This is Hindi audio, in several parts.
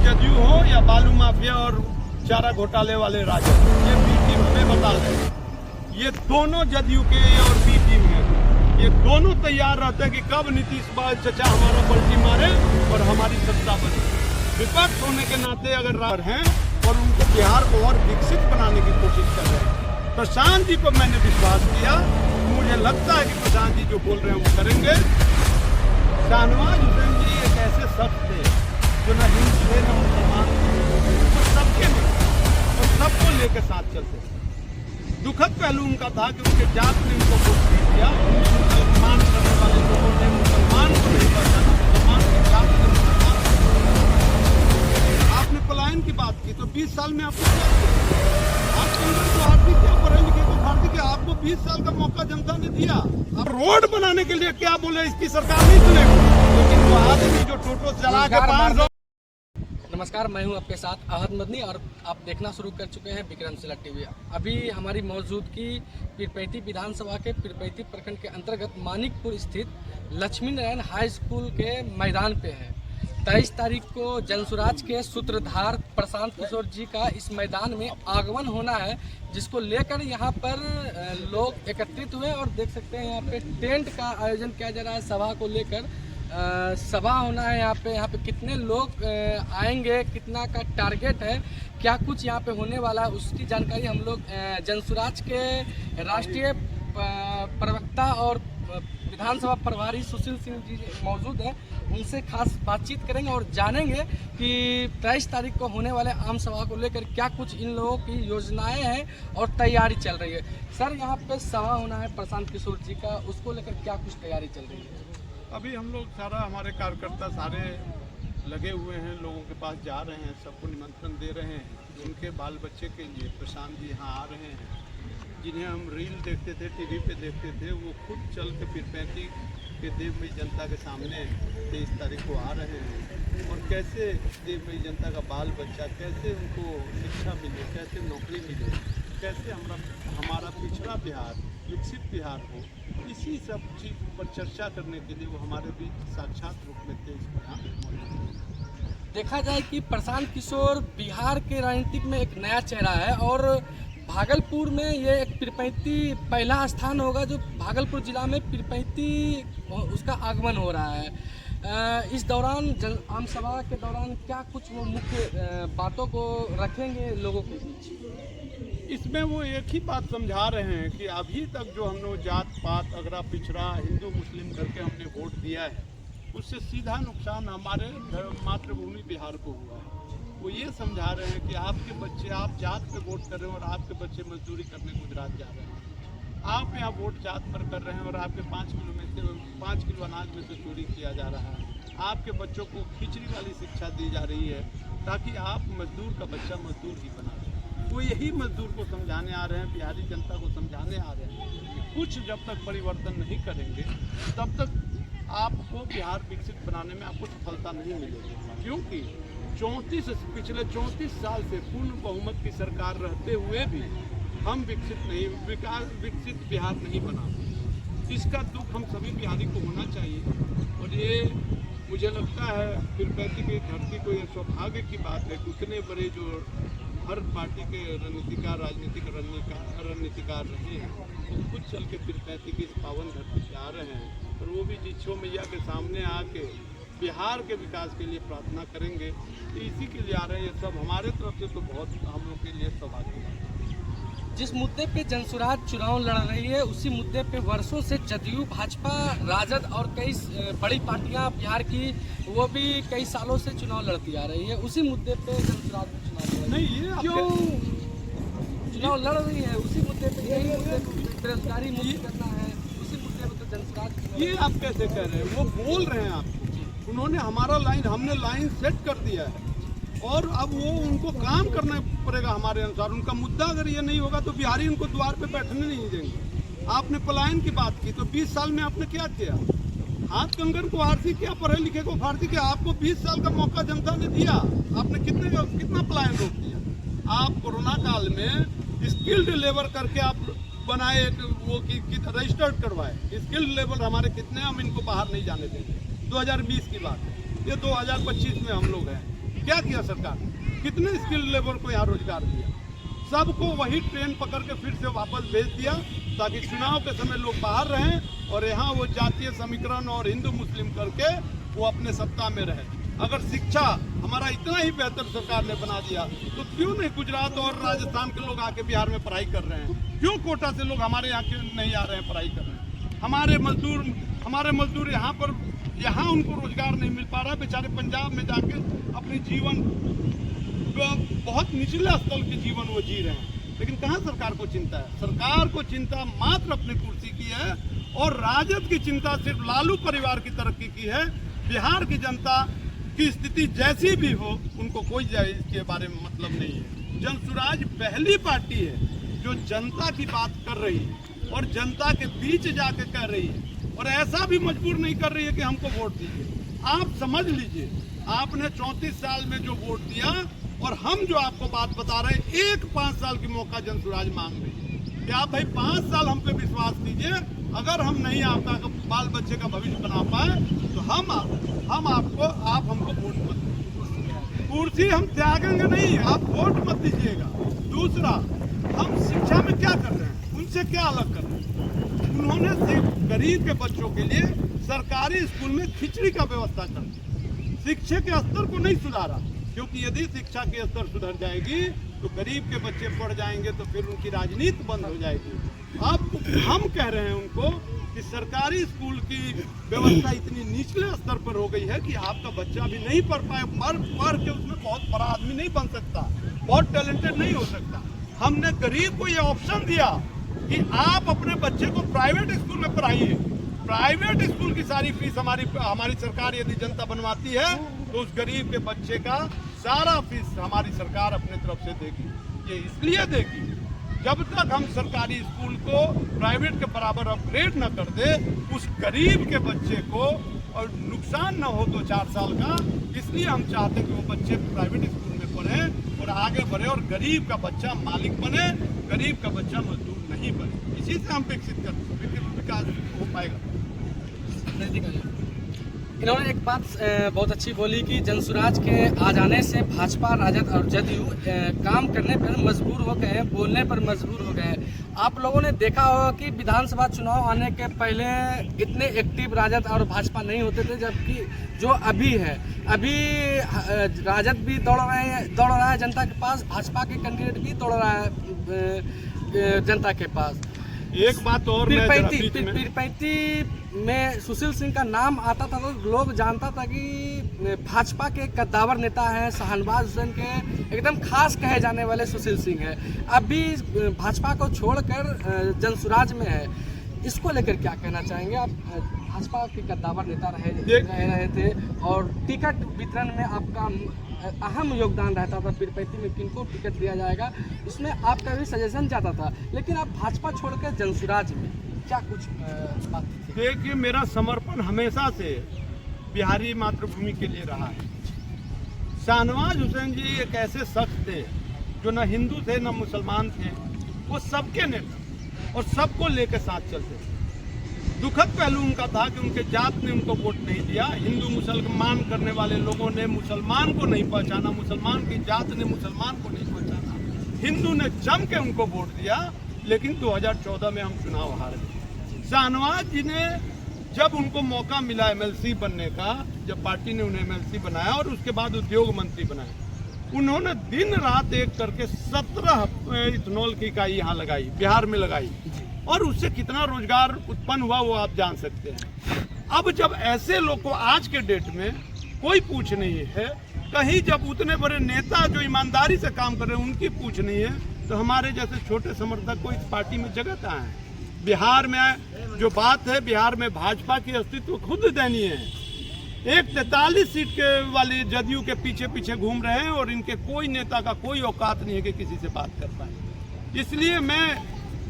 जदयू हो या बालू माफिया और चारा घोटाले वाले राजद, ये बी टीम हमें बता रहे, ये दोनों जदयू के और बी टीम में ये दोनों तैयार रहते हैं कि कब नीतीश चचा हमारा पलटी मारे और हमारी सत्ता बने। विपक्ष होने के नाते अगर हैं और उनको बिहार को और विकसित बनाने की कोशिश कर रहे हैं। प्रशांत जी को मैंने विश्वास किया, मुझे लगता है कि प्रशांत जी जो बोल रहे हैं वो करेंगे। शाहनवाज हुसैन जी एक ऐसे शख्स थे जो न हिंदू थे न मुसलमान थे, वो सबके में और सबको लेकर साथ चलते थे। दुखद पहलू उनका था कि उनके जात ने उनको वोट नहीं दिया। मुसलमान करने वाले लोगों ने मुसलमान को नहीं पहचाना, मुसलमान की जात ने मुसलमान को। आपने पलायन की बात की तो 20 साल में आपको क्या किया? आप कांग्रेस को आर्थिक क्या पढ़े लिखे तो भारतीय के आपको 20 साल का मौका जनता ने दिया। अब रोड बनाने के लिए क्या बोले, इसकी सरकार नहीं सुनेगी, लेकिन वो आदमी जो टोटो चला के 500। नमस्कार, मैं हूं आपके साथ अहद मदनी और आप देखना शुरू कर चुके हैं विक्रमशिला टीवी। अभी हमारी मौजूदगी पीरपैती विधानसभा के पीरपैती प्रखंड के अंतर्गत मानिकपुर स्थित लक्ष्मी नारायण हाई स्कूल के मैदान पे है। 23 तारीख को जनसुराज के सूत्रधार प्रशांत किशोर जी का इस मैदान में आगमन होना है, जिसको लेकर यहाँ पर लोग एकत्रित हुए और देख सकते हैं यहाँ पे टेंट का आयोजन किया जा रहा है। सभा को लेकर सभा होना है यहाँ पे कितने लोग आएंगे, कितना का टारगेट है, क्या कुछ यहाँ पे होने वाला है, उसकी जानकारी हम लोग जनसुराज के राष्ट्रीय प्रवक्ता और विधानसभा प्रभारी सुशील सिंह जी मौजूद हैं, उनसे खास बातचीत करेंगे और जानेंगे कि 23 तारीख को होने वाले आम सभा को लेकर क्या कुछ इन लोगों की योजनाएं हैं और तैयारी चल रही है। सर, यहाँ पे सभा होना है प्रशांत किशोर जी का, उसको लेकर क्या कुछ तैयारी चल रही है? अभी हम लोग सारा हमारे कार्यकर्ता सारे लगे हुए हैं, लोगों के पास जा रहे हैं, सबको निमंत्रण दे रहे हैं। उनके बाल बच्चे के लिए प्रशांत जी यहाँ आ रहे हैं, जिन्हें हम रील देखते थे, टीवी पे देखते थे, वो खुद चल के पीरपैती के देवमयी जनता के सामने 23 तारीख को आ रहे हैं। और कैसे देवमयी जनता का बाल बच्चा, कैसे उनको शिक्षा मिले, कैसे नौकरी मिले, कैसे हमारा पिछड़ा बिहार विकसित बिहार हो, इसी सब चीज़ पर चर्चा करने के लिए वो हमारे बीच साक्षात रूप में थे। देखा जाए कि प्रशांत किशोर बिहार के राजनीतिक में एक नया चेहरा है और भागलपुर में ये एक पीरपैती पहला स्थान होगा जो भागलपुर जिला में पीरपैती उसका आगमन हो रहा है। इस दौरान आम सभा के दौरान क्या कुछ वो मुख्य बातों को रखेंगे लोगों के बीच? इसमें वो एक ही बात समझा रहे हैं कि अभी तक जो हम लोग जात पात अगड़ा पिछड़ा हिंदू मुस्लिम करके हमने वोट दिया है, उससे सीधा नुकसान हमारे मातृभूमि बिहार को हुआ है। वो ये समझा रहे हैं कि आपके बच्चे, आप जात पे वोट कर रहे हैं और आपके बच्चे मजदूरी करने गुजरात जा रहे हैं। आप यहाँ वोट जात पर कर रहे हैं और आपके 5 किलो अनाज में से चोरी किया जा रहा है। आपके बच्चों को खिचड़ी वाली शिक्षा दी जा रही है ताकि आप मजदूर का बच्चा मजदूर ही बना दें। वो यही मजदूर को समझाने आ रहे हैं, बिहारी जनता को समझाने आ रहे हैं कि कुछ जब तक परिवर्तन नहीं करेंगे तब तक आपको बिहार विकसित बनाने में आपको सफलता नहीं मिलेगी। क्योंकि पिछले 34 साल से पूर्ण बहुमत की सरकार रहते हुए भी हम विकसित बिहार नहीं बना। इसका दुख हम सभी बिहारी को होना चाहिए। और ये मुझे लगता है पीरपैती की धरती को ये सौभाग्य की बात है कि उतने बड़े जो हर पार्टी के रणनीतिकार रहे हैं, वो खुद चल के पीरपैती की इस पावन धरती से आ रहे हैं और वो भी जिच्छो मैया के सामने आके बिहार के विकास के लिए प्रार्थना करेंगे। तो इसी के लिए आ रहे हैं। ये सब हमारे तरफ से तो बहुत हम लोग के लिए सौभाग्य है। जिस मुद्दे पे जनसुराज चुनाव लड़ रही है, उसी मुद्दे पे वर्षों से जदयू, भाजपा, राजद और कई बड़ी पार्टियां बिहार की वो भी कई सालों से चुनाव लड़ती आ रही है। उसी मुद्दे पे जनसुराज चुनाव नहीं, ये क्यों चुनाव लड़ रही है? उसी मुद्दे पे, यही मुद्दे बेरोजगारी मुक्त करना है, उसी मुद्दे पे तो जनसुराज। ये आप कैसे कह रहे हैं? वो बोल रहे हैं आपको, उन्होंने हमने लाइन सेट कर दिया है और अब वो उनको काम करना पड़ेगा हमारे अनुसार। उनका मुद्दा अगर ये नहीं होगा तो बिहारी उनको द्वार पे बैठने नहीं देंगे। आपने पलायन की बात की तो 20 साल में आपने क्या किया? हाथ कंगन को आरती किया, पढ़े लिखे को फारसी किया। आपको 20 साल का मौका जनता ने दिया, आपने कितना पलायन रोक दिया? आप कोरोना काल में स्किल्ड लेबर करके आप बनाए, वो रजिस्टर्ड करवाए। स्किल्ड लेबर हमारे कितने, हम इनको बाहर नहीं जाने देंगे। 2020 की बात है, ये 2025 में हम लोग हैं। क्या किया सरकार? कितने स्किल्ड लेबर को यहाँ रोजगार दिया? सबको वही ट्रेन पकड़ के फिर से वापस भेज दिया ताकि चुनाव के समय लोग बाहर रहें और यहाँ वो जातीय समीकरण और हिंदू मुस्लिम करके वो अपने सत्ता में रहे। अगर शिक्षा हमारा इतना ही बेहतर सरकार ने बना दिया तो क्यों नहीं गुजरात और राजस्थान के लोग आके बिहार में पढ़ाई कर रहे हैं? क्यों कोटा से लोग हमारे यहाँ क्यों नहीं आ रहे हैं पढ़ाई कर रहे हैं? हमारे मजदूर यहाँ उनको रोजगार नहीं मिल पा रहा, बेचारे पंजाब में जाके अपनी जीवन बहुत निचले स्तर के जीवन वो जी रहे हैं। लेकिन कहाँ सरकार को चिंता है? सरकार को चिंता मात्र अपनी कुर्सी की है और राजद की चिंता सिर्फ लालू परिवार की तरक्की की है। बिहार की जनता की स्थिति जैसी भी हो उनको कोई इसके बारे में मतलब नहीं है। जनसुराज पहली पार्टी है जो जनता की बात कर रही है और जनता के बीच जाके कह रही है और ऐसा भी मजबूर नहीं कर रही है कि हमको वोट दीजिए। आप समझ लीजिए, आपने 34 साल में जो वोट दिया और हम जो आपको बात बता रहे हैं, एक 5 साल की मौका जनसुराज मांग रही है कि आप भाई 5 साल हम पे विश्वास कीजिए। अगर हम नहीं आपका बाल बच्चे का भविष्य बना पाए तो हम आपको आप हमको वोट मत दीजिए। कुर्सी हम त्यागेंगे नहीं, आप वोट मत दीजिएगा। दूसरा, हम शिक्षा में क्या कर रहे हैं, उनसे क्या अलग कर रहे हैं? उन्होंने सिर्फ गरीब के बच्चों के लिए सरकारी स्कूल में खिचड़ी का व्यवस्था कर दी, शिक्षा के स्तर को नहीं सुधारा। क्योंकि यदि शिक्षा के स्तर सुधर जाएगी तो गरीब के बच्चे पढ़ जाएंगे तो फिर उनकी राजनीति बंद हो जाएगी। अब हम कह रहे हैं उनको कि सरकारी स्कूल की व्यवस्था इतनी निचले स्तर पर हो गई है कि आपका बच्चा भी नहीं पढ़ पाए, पढ़ के उसमें बहुत बड़ा आदमी नहीं बन सकता, बहुत टैलेंटेड नहीं हो सकता। हमने गरीब को ये ऑप्शन दिया कि आप अपने बच्चे को प्राइवेट स्कूल में पढ़ाइए। प्राइवेट स्कूल की सारी फीस हमारी सरकार यदि जनता बनवाती है तो उस गरीब के बच्चे का सारा फीस हमारी सरकार अपने तरफ से देगी। ये इसलिए देगी जब तक हम सरकारी स्कूल को प्राइवेट के बराबर अपग्रेड न कर दे उस गरीब के बच्चे को और नुकसान न हो 2-4 साल का। इसलिए हम चाहते हैं कि वो बच्चे प्राइवेट स्कूल में पढ़ें और आगे बढ़े और गरीब का बच्चा मालिक बने, गरीब का बच्चा मजदूर नहीं बने। इसी से हम विकास हो पाएगा। इन्होंने एक बात बहुत अच्छी बोली कि जनसुराज के आ जाने से भाजपा, राजद और जदयू काम करने पर मजबूर हो गए, बोलने पर मजबूर हो गए। आप लोगों ने देखा होगा कि विधानसभा चुनाव आने के पहले इतने एक्टिव राजद और भाजपा नहीं होते थे, जबकि जो अभी है, अभी राजद भी दौड़ रहा है जनता के पास, भाजपा के कैंडिडेट भी दौड़ रहा है जनता के पास। एक बात और पीरपैंती में सुशील सिंह का नाम आता था तो लोग जानता था कि भाजपा के कद्दावर नेता हैं, शाहनवाज हुसैन के एकदम खास कहे जाने वाले सुशील सिंह है। अभी भाजपा को छोड़कर जनसुराज में है, इसको लेकर क्या कहना चाहेंगे आप? भाजपा के कद्दावर नेता रहे थे और टिकट वितरण में आपका अहम योगदान रहता था। पीरपैंती में किनको टिकट दिया जाएगा इसमें आपका भी सजेशन जाता था, लेकिन आप भाजपा छोड़कर जनसुराज में क्या कुछ बात थी? देखिए, मेरा समर्पण हमेशा से बिहारी मातृभूमि के लिए रहा है। शाहनवाज हुसैन जी एक ऐसे शख्स थे जो न हिंदू थे न मुसलमान थे, वो सबके नेता और सबको लेकर साथ चलते थे। दुखद पहलू उनका था कि उनके जात ने उनको वोट नहीं दिया। हिंदू मुसलमान करने वाले लोगों ने मुसलमान को नहीं पहचाना, मुसलमान की जात ने मुसलमान को नहीं पहचाना। हिंदू ने जम के उनको वोट दिया, लेकिन 2014 में हम चुनाव हार गए। शाहनवाज जी ने जब उनको मौका मिला एमएलसी बनने का, जब पार्टी ने उन्हें एमएलसी बनाया और उसके बाद उद्योग मंत्री बनाया, उन्होंने दिन रात एक करके 17 इथेनॉल की इकाई यहाँ लगाई, बिहार में लगाई, और उससे कितना रोजगार उत्पन्न हुआ वो आप जान सकते हैं। अब जब ऐसे लोग को आज के डेट में कोई पूछ नहीं है, कहीं जब उतने बड़े नेता जो ईमानदारी से काम कर रहे हैं उनकी पूछ नहीं है, तो हमारे जैसे छोटे समर्थक को इस पार्टी में जगह कहाँ है? बिहार में जो बात है, बिहार में भाजपा की अस्तित्व खुद दयनीय है। एक 43 सीट के वाली जदयू के पीछे पीछे घूम रहे हैं और इनके कोई नेता का कोई औकात नहीं है कि किसी से बात कर पाए। इसलिए मैं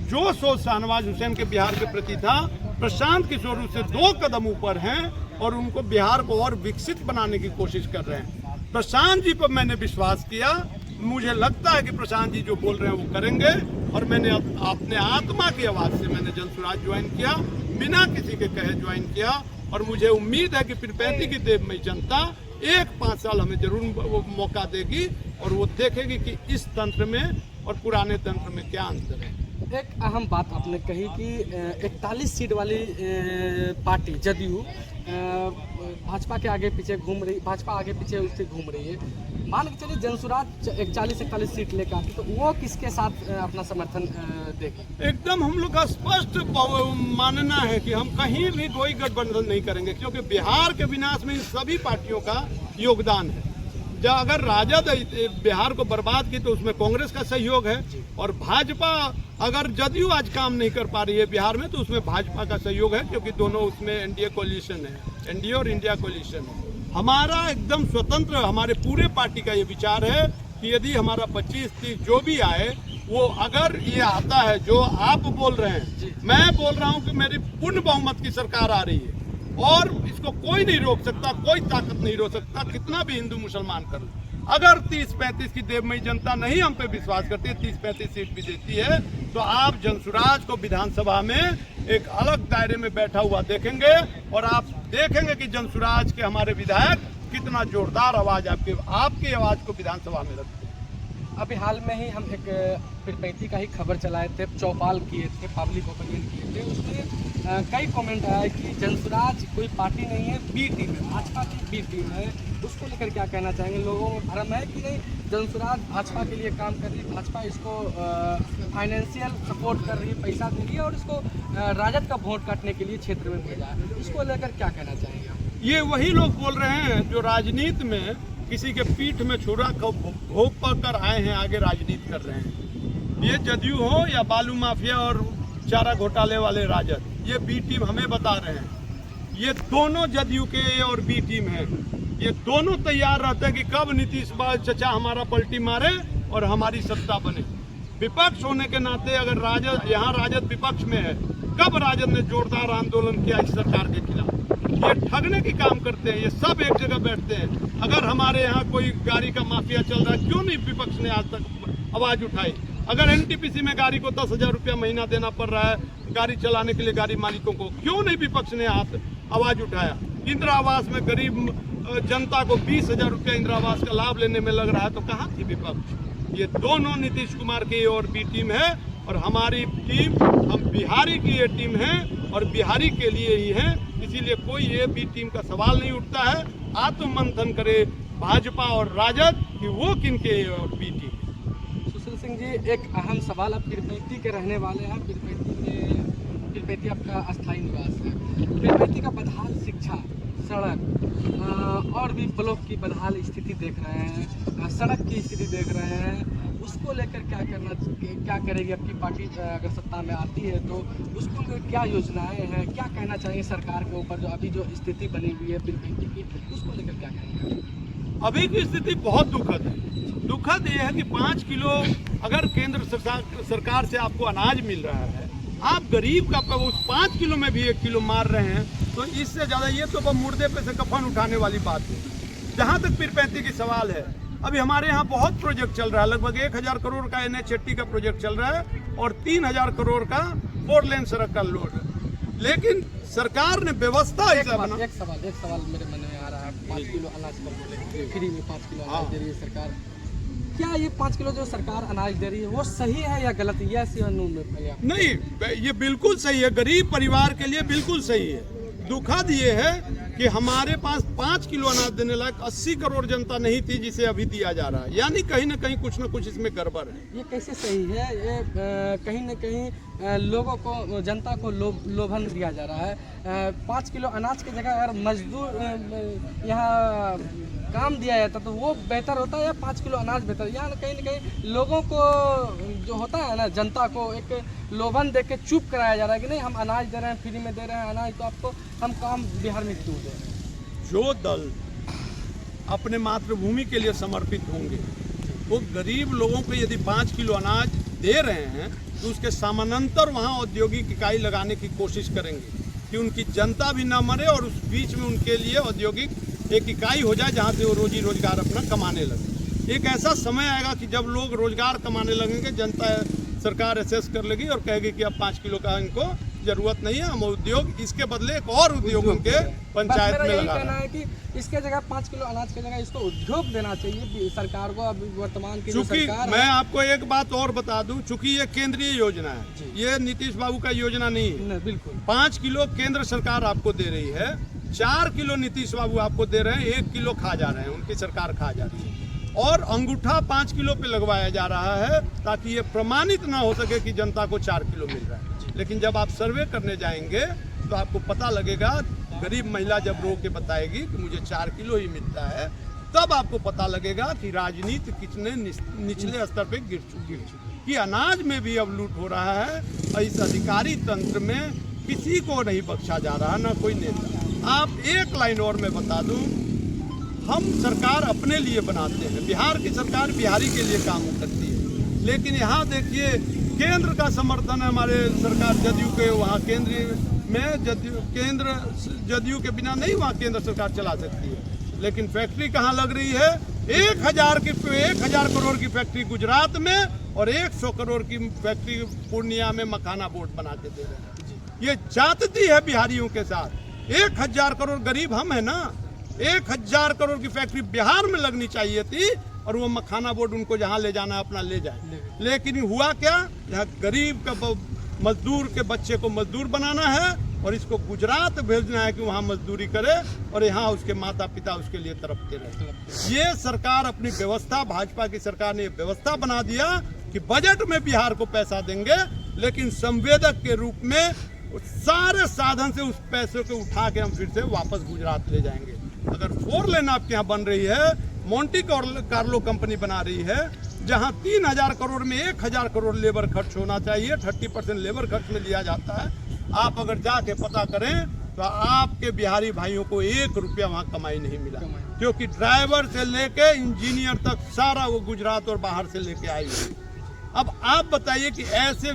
जो सोच शाहनवाज हुसैन के बिहार के प्रति था, प्रशांत किशोर उससे 2 कदम ऊपर हैं और उनको बिहार को और विकसित बनाने की कोशिश कर रहे हैं। प्रशांत जी पर मैंने विश्वास किया, मुझे लगता है कि प्रशांत जी जो बोल रहे हैं वो करेंगे, और मैंने अपने आत्मा की आवाज़ से मैंने जनसुराज ज्वाइन किया, बिना किसी के कहे ज्वाइन किया, और मुझे उम्मीद है कि पीरपैंती की देवमयी जनता एक 5 साल हमें जरूर वो मौका देगी और वो देखेगी कि इस तंत्र में और पुराने तंत्र में क्या अंतर है। एक अहम बात आपने कही कि 41 सीट वाली पार्टी जदयू भाजपा के आगे पीछे घूम रही, भाजपा आगे पीछे उससे घूम रही है। मान के चलिए जनसुराज 41 सीट लेकर आती तो वो किसके साथ अपना समर्थन देगी? एकदम हम लोग का स्पष्ट मानना है कि हम कहीं भी कोई गठबंधन नहीं करेंगे, क्योंकि बिहार के विनाश में इन सभी पार्टियों का योगदान है। जब अगर राजद बिहार को बर्बाद की तो उसमें कांग्रेस का सहयोग है, और भाजपा अगर जदयू आज काम नहीं कर पा रही है बिहार में तो उसमें भाजपा का सहयोग है, क्योंकि दोनों उसमें एनडीए कोलिशन है, एनडीए और इंडिया कोलिशन है। हमारा एकदम स्वतंत्र, हमारे पूरे पार्टी का ये विचार है कि यदि हमारा 25-30 जो भी आए, वो अगर ये आता है जो आप बोल रहे हैं, मैं बोल रहा हूँ कि मेरी पूर्ण बहुमत की सरकार आ रही है और इसको कोई नहीं रोक सकता, कोई ताकत नहीं रोक सकता, कितना भी हिंदू मुसलमान कर लो। अगर 30-35 की देवमयी जनता नहीं हम पे विश्वास करती है, 30-35 सीट भी देती है, तो आप जनसुराज को विधानसभा में एक अलग दायरे में बैठा हुआ देखेंगे और आप देखेंगे कि जनसुराज के हमारे विधायक कितना जोरदार आवाज आपकी आवाज को विधानसभा में रखते हैं। अभी हाल में ही हम एक पीरपैंती का ही खबर चलाए थे, चौपाल किए थे, पब्लिक ओपिनियन किए थे। उसमें कई कमेंट आया कि जनसुराज कोई पार्टी नहीं है, बी टीम है, भाजपा की बी टीम है। उसको लेकर क्या कहना चाहेंगे? लोगों में भ्रम है कि नहीं जनसुराज भाजपा के लिए काम कर रही है, भाजपा इसको फाइनेंशियल सपोर्ट कर रही है, पैसा दे रही है और इसको राजद का वोट काटने के लिए क्षेत्र में भेजा है। इसको लेकर क्या कहना चाहेंगे आप? ये वही लोग बोल रहे हैं जो राजनीति में किसी के पीठ में छुरा भोग कर आए हैं, आगे राजनीति कर रहे हैं। ये जदयू हो या बालू माफिया और चारा घोटाले वाले राजद, ये बी टीम हमें बता रहे हैं। ये दोनों जदयू के और बी टीम है, ये दोनों तैयार रहते हैं कि कब नीतीश चचा हमारा पलटी मारे और हमारी सत्ता बने। विपक्ष होने के नाते अगर राजद, यहाँ राजद विपक्ष में है, कब राजद ने जोरदार आंदोलन किया इस सरकार के खिलाफ? ये ठगने की काम करते हैं, ये सब एक जगह बैठते हैं। अगर हमारे यहाँ कोई गाड़ी का माफिया चल रहा है, क्यों नहीं विपक्ष ने आज तक आवाज उठाई? अगर एनटीपीसी में गाड़ी को 10,000 रुपया महीना देना पड़ रहा है गाड़ी चलाने के लिए गाड़ी मालिकों को, क्यों नहीं विपक्ष ने आवाज उठाया? इंदिरा आवास में गरीब जनता को 20,000 रुपया इंदिरा आवास का लाभ लेने में लग रहा है, तो कहाँ थी विपक्ष? ये दोनों नीतीश कुमार की और बी टीम है और हमारी टीम, हम बिहारी की ये टीम है और बिहारी के लिए ही है। इसीलिए कोई ये बी टीम का सवाल नहीं उठता है। आत्ममंथन करे भाजपा और राजद कि वो किनके और बी टीम। सुशील सिंह जी, एक अहम सवाल, आप पीरपैंती के रहने वाले हैं, पीरपैंती आपका अस्थायी निवास है। पीरपैंती का बदहाल शिक्षा, सड़क और भी ब्लॉक की बदहाल स्थिति देख रहे हैं, सड़क की स्थिति देख रहे हैं, उसको लेकर क्या करेगी आपकी पार्टी अगर सत्ता में आती है तो? उसको लेकर क्या योजनाएं हैं, क्या कहना चाहिए सरकार के ऊपर जो अभी जो स्थिति बनी हुई है पीरपैंती की, उसको लेकर क्या कहेंगे? अभी की स्थिति बहुत दुखद है। दुखद ये है कि 5 किलो अगर केंद्र सरकार से आपको अनाज मिल रहा है, आप गरीब का उस 5 किलो में भी 1 किलो मार रहे हैं, तो इससे ज़्यादा ये तो मुर्दे पे से कफन उठाने वाली बात है। जहाँ तक पीरपैंती की सवाल है, अभी हमारे यहाँ बहुत प्रोजेक्ट चल रहा है, लगभग 1,000 करोड़ का NH80 का प्रोजेक्ट चल रहा है और 3,000 करोड़ का 4 लेन सड़क का लोड है। लेकिन सरकार ने व्यवस्था एक सवाल मेरे मन में आ रहा है, 5 किलो अनाज पर फ्री में 5 किलो अनाज दे रही है सरकार। क्या ये 5 किलो जो सरकार अनाज दे रही है वो सही है या गलत है? ऐसी नहीं, ये बिल्कुल सही है, गरीब परिवार के लिए बिल्कुल सही है। दुखद ये है कि हमारे पास 5 किलो अनाज देने लायक 80 करोड़ जनता नहीं थी जिसे अभी दिया जा रहा है, यानी कहीं ना कहीं कुछ ना कुछ इसमें गड़बड़ है। ये कैसे सही है? ये कहीं ना कहीं लोगों को, जनता को लोभन दिया जा रहा है। 5 किलो अनाज की जगह अगर मजदूर यहाँ काम दिया जाता तो वो बेहतर होता है या 5 किलो अनाज बेहतर? या कहीं ना कहीं लोगों को जो होता है ना, जनता को एक लोभन दे के चुप कराया जा रहा है कि नहीं हम अनाज दे रहे हैं, फ्री में दे रहे हैं अनाज, तो आपको हम काम बिहार में क्यों दे रहे हैं? जो दल अपने मातृभूमि के लिए समर्पित होंगे वो गरीब लोगों को यदि 5 किलो अनाज दे रहे हैं तो उसके समानांतर वहाँ औद्योगिक इकाई लगाने की कोशिश करेंगे कि उनकी जनता भी ना मरे और उस बीच में उनके लिए औद्योगिक एक इकाई हो जाए जहाँ से वो रोजी रोजगार अपना कमाने लगे। एक ऐसा समय आएगा कि जब लोग रोजगार कमाने लगेंगे, जनता सरकार असेस कर लेगी और कहेगी कि अब 5 किलो का इनको जरूरत नहीं है, हम उद्योग इसके बदले एक और उद्योग उनके पंचायत मेरा में यही लगा कहना रहे हैं। है कि इसके जगह 5 किलो अनाज की जगह इसको उद्योग देना चाहिए सरकार को। अभी वर्तमान की जो चूंकि सरकार मैं है, आपको एक बात और बता दूं, चूंकि ये केंद्रीय योजना है, जी। ये नीतीश बाबू का योजना नहीं है। नहीं, बिल्कुल 5 किलो केंद्र सरकार आपको दे रही है, 4 किलो नीतीश बाबू आपको दे रहे हैं, 1 किलो खा जा रहे हैं, उनकी सरकार खा जा रही है। और अंगूठा 5 किलो पे लगवाया जा रहा है ताकि ये प्रमाणित ना हो सके कि जनता को 4 किलो मिल रहा है। लेकिन जब आप सर्वे करने जाएंगे तो आपको पता लगेगा, गरीब महिला जब रो के बताएगी कि मुझे 4 किलो ही मिलता है, तब आपको पता लगेगा कि राजनीति कितने निचले स्तर पे गिर चुकी है, कि अनाज में भी अब लूट हो रहा है और इस अधिकारी तंत्र में किसी को नहीं बख्शा जा रहा, ना कोई नेता। आप एक लाइन और मैं बता दूं, हम सरकार अपने लिए बनाते हैं, बिहार की सरकार बिहारी के लिए काम करती है, लेकिन यहाँ देखिए केंद्र का समर्थन है हमारे सरकार जदयू के, वहाँ केंद्रीय में जदयू के बिना नहीं वहाँ केंद्र सरकार चला सकती है। लेकिन फैक्ट्री कहाँ लग रही है? 1000 करोड़ की फैक्ट्री गुजरात में और 100 करोड़ की फैक्ट्री पूर्णिया में मखाना बोर्ड बना के दे रहे हैं। ये जाती है बिहारियों के साथ। 1000 करोड़ गरीब हम है ना, 1000 करोड़ की फैक्ट्री बिहार में लगनी चाहिए थी और वो मखाना बोर्ड उनको जहाँ ले जाना अपना ले जाए। लेकिन हुआ क्या, यहाँ गरीब का मजदूर के बच्चे को मजदूर बनाना है और इसको गुजरात भेजना है कि वहाँ मजदूरी करे और यहाँ उसके माता पिता उसके लिए तड़पते रहे। ये सरकार अपनी व्यवस्था, भाजपा की सरकार ने व्यवस्था बना दिया कि बजट में बिहार को पैसा देंगे, लेकिन संवेदक के रूप में सारे साधन से उस पैसे को उठा के हम फिर से वापस गुजरात ले जाएंगे। अगर 4 लेन आपके यहाँ बन रही है, मोंटी कार्लो कंपनी बना रही है, जहाँ 3000 करोड़ में 1000 करोड़ लेबर खर्च होना चाहिए, 30% लेबर खर्च में लिया जाता है। आप अगर जाके पता करें तो आपके बिहारी भाइयों को 1 रुपया वहाँ कमाई नहीं मिला, क्योंकि ड्राइवर से लेके इंजीनियर तक सारा वो गुजरात और बाहर से लेके आई हुई। अब आप बताइए कि ऐसे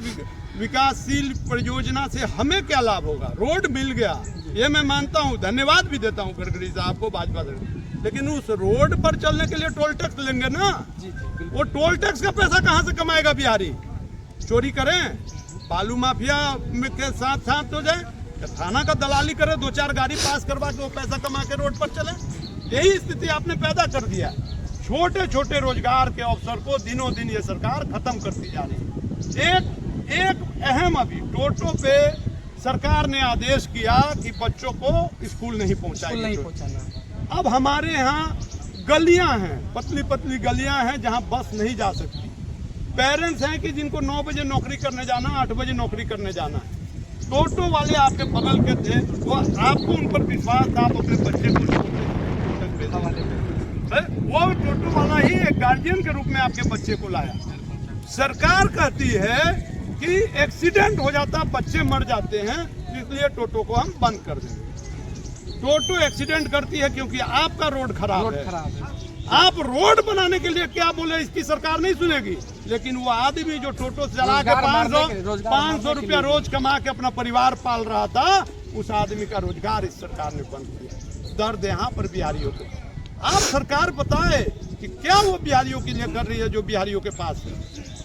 विकासशील परियोजना से हमें क्या लाभ होगा? रोड मिल गया, ये मैं मानता हूँ, धन्यवाद भी देता हूँ गडकरी साहब को, भाजपा से, लेकिन उस रोड पर चलने के लिए टोल टैक्स लेंगे ना। वो टोल टैक्स का पैसा कहाँ से कमाएगा बिहारी? चोरी करें, बालू माफिया के साथ साथ हो जाए, थाना का दलाली करे, 2-4 गाड़ी पास करवा के वो पैसा कमा के रोड पर चले। यही स्थिति आपने पैदा कर दिया। छोटे छोटे रोजगार के अवसर को दिनों दिन ये सरकार खत्म करती जा रही है। एक अहम अभी टोटो पे सरकार ने आदेश किया कि बच्चों को स्कूल नहीं पहुंचाना। अब हमारे यहाँ गलियां हैं, पतली पतली गलियां हैं जहां बस नहीं जा सकती। पेरेंट्स हैं कि जिनको 9 बजे नौकरी करने जाना, 8 बजे नौकरी करने जाना है। टोटो वाले आपके बगल के थे, वो आपको उन पर विश्वास था, आप अपने बच्चे को वो टोटो वाला ही एक गार्जियन के रूप में आपके बच्चे को लाया। सरकार कहती है कि एक्सीडेंट हो जाता, बच्चे मर जाते हैं, इसलिए टोटो को हम बंद कर देंगे। टोटो एक्सीडेंट करती है क्योंकि आपका रोड खराब है। आप रोड बनाने के लिए क्या बोले, इसकी सरकार नहीं सुनेगी। लेकिन वो आदमी जो टोटो चला के 500 रुपया रोज कमा के अपना परिवार पाल रहा था, उस आदमी का रोजगार इस सरकार ने बंद किया। दर्द यहाँ पर बिहारियों को। आप सरकार बताए कि क्या वो बिहारियों के लिए कर रही है जो बिहारियों के पास है?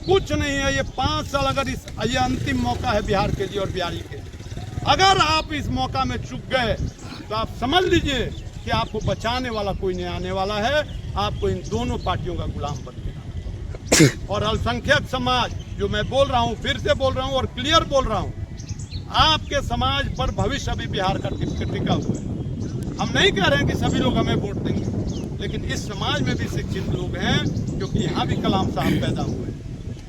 कुछ नहीं है। ये 5 साल अगर ये अंतिम मौका है बिहार के लिए और बिहारी के लिए। अगर आप इस मौका में चूक गए तो आप समझ लीजिए कि आपको बचाने वाला कोई नहीं आने वाला है। आपको इन दोनों पार्टियों का गुलाम बन गया। और अल्पसंख्यक समाज, जो मैं बोल रहा हूँ, फिर से बोल रहा हूँ और क्लियर बोल रहा हूँ, आपके समाज पर भविष्य अभी बिहार का टिका हुआ है। हम नहीं कह रहे हैं कि सभी लोग हमें वोट देंगे, लेकिन इस समाज में भी शिक्षित लोग हैं, क्योंकि यहाँ भी कलाम साहब पैदा हुए।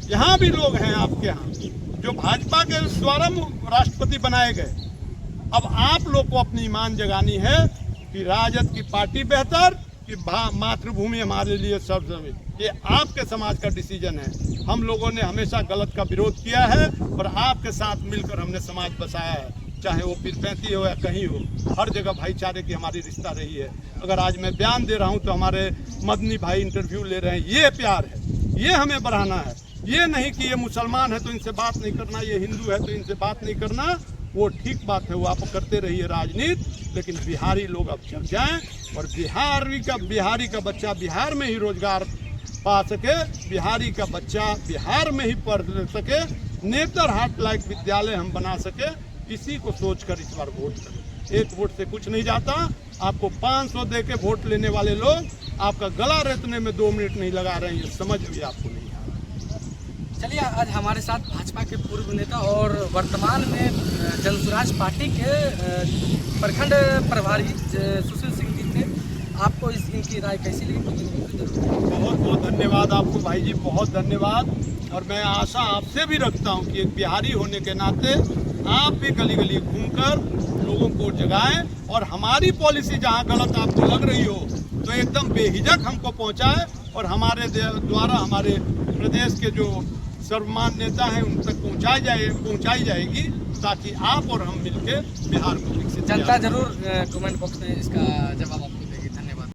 यहाँ भी लोग हैं आपके यहाँ जो भाजपा के द्वारा राष्ट्रपति बनाए गए। अब आप लोग को अपनी ईमान जगानी है कि राजद की पार्टी बेहतर कि मातृभूमि हमारे लिए सर्वजमीन। ये आपके समाज का डिसीजन है। हम लोगों ने हमेशा गलत का विरोध किया है और आपके साथ मिलकर हमने समाज बसाया है, चाहे वो पीरपैंती हो या कहीं हो। हर जगह भाईचारे की हमारी रिश्ता रही है। अगर आज मैं बयान दे रहा हूँ तो हमारे मदनी भाई इंटरव्यू ले रहे हैं, ये प्यार है, ये हमें बढ़ाना है। ये नहीं कि ये मुसलमान है तो इनसे बात नहीं करना, ये हिंदू है तो इनसे बात नहीं करना। वो ठीक बात है, वो आप करते रहिए राजनीति, लेकिन बिहारी लोग अब चल जाएं और बिहारी का बच्चा बिहार में ही रोजगार पा सके, बिहारी का बच्चा बिहार में ही पढ़ सके, नेतरहाट लायक विद्यालय हम बना सके। इसी को सोचकर इस बार वोट करें। एक वोट से कुछ नहीं जाता। आपको 500 दे के वोट लेने वाले लोग आपका गला रेतने में 2 मिनट नहीं लगा रहे हैं, ये समझ भी आपको नहीं आ रहा। चलिए, आज हमारे साथ भाजपा के पूर्व नेता और वर्तमान में जनसुराज पार्टी के प्रखंड प्रभारी सुशील सिंह जी थे। आपको इनकी राय कैसी लगी? बहुत बहुत धन्यवाद आपको भाई जी, बहुत धन्यवाद। और मैं आशा आपसे भी रखता हूं कि एक बिहारी होने के नाते आप भी गली गली घूमकर लोगों को जगाएं और हमारी पॉलिसी जहां गलत आपको लग रही हो तो एकदम बेहिजक हमको पहुंचाएं और हमारे द्वारा हमारे प्रदेश के जो सर्वमान्य नेता हैं उन तक पहुंचाई जाएगी, ताकि आप और हम मिलकर बिहार को विकसित जनता जरूर कमेंट बॉक्स में इसका जवाब